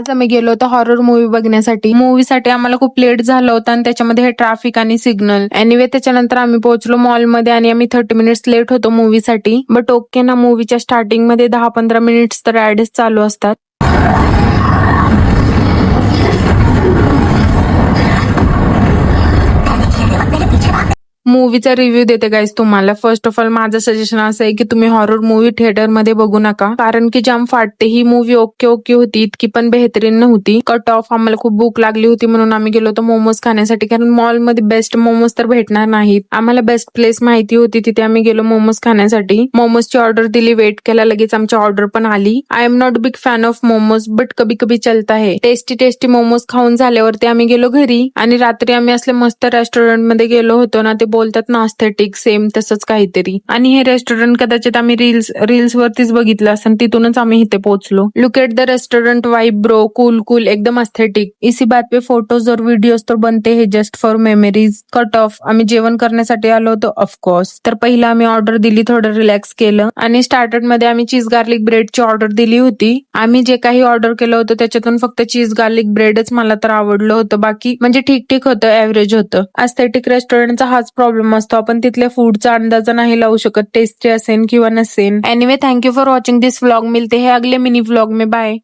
आज आम्ही गेलो होतो हॉरर मूवी बघण्यासाठी. मूवीसाठी आम्हाला खूप लेट झालं होतं आणि त्याच्यामध्ये हे ट्रॅफिक आणि सिग्नल. एनिवे त्याच्यानंतर आम्ही पोहोचलो मॉलमध्ये आणि आम्ही 30 मिनिट्स लेट होतो मूवीसाठी. बट ओके ना, मूवीच्या स्टार्टिंग मध्ये 10-15 मिनिट्स तर ऍडच चालू असतात. मूवीचा रिव्ह्यू देते गाईज तुम्हाला. फर्स्ट ऑफ ऑल माझं सजेशन असं आहे की तुम्ही हॉरर मूवी थिएटर मध्ये बघू नका, कारण की जाम फाटते. ही मूवी ओके ओके होती, इतकी पण बेहतरीन नव्हती. Cut off. आम्हाला खूप भूक लागली होती म्हणून आम्ही गेलो होतो मोमोज खाण्यासाठी, कारण मॉलमध्ये बेस्ट मोमोज तर भेटणार नाहीत. आम्हाला बेस्ट प्लेस माहिती होती, तिथे आम्ही गेलो मोमोज खाण्यासाठी. मोमोजची ऑर्डर दिली, वेट केला, लगेच आमची ऑर्डर पण आली. I am not big fan of momos, but कभी कभी चलता है. टेस्टी टेस्टी मोमोज खाऊन झाल्यावरती आम्ही गेलो घरी आणि रात्री आम्ही असले मस्त रेस्टॉरंट मध्ये गेलो होतो ना, ते बोलतात ना अस्थेटिक, सेम तसंच काहीतरी. आणि हे रेस्टॉरंट कदाचित आम्ही रील्स वरतीच बघितलं असं, तिथूनच आम्ही इथे पोहोचलो. Look at the restaurant vibe bro, cool एकदम अस्थेटिक. इसी बात पे फोटोज और वीडियोज तो बनते हैं just for memories. Cut off. आम्ही जेवण करण्यासाठी आलो होतो ऑफकोर्स. तर पहिला आम्ही ऑर्डर दिली, थोडं रिलॅक्स केलं आणि स्टार्टर मध्ये आम्ही चीज गार्लिक ब्रेडची ऑर्डर दिली होती. आम्ही जे काही ऑर्डर केलं होतं त्याच्यातून फक्त चीज गार्लिक ब्रेडच मला तर आवडलं होतं, बाकी म्हणजे ठीक होतं, ऍव्हरेज होतं. अस्थेटिक रेस्टॉरंटचा हाच प्रॉब्लेम असतो, आपण तिथल्या फूडचा अंदाज नाही लावू शकत, टेस्टी असेल किंवा नसेल. Anyway thank you for watching this vlog. मिलते हैं अगले मिनी व्लॉग में. बाय.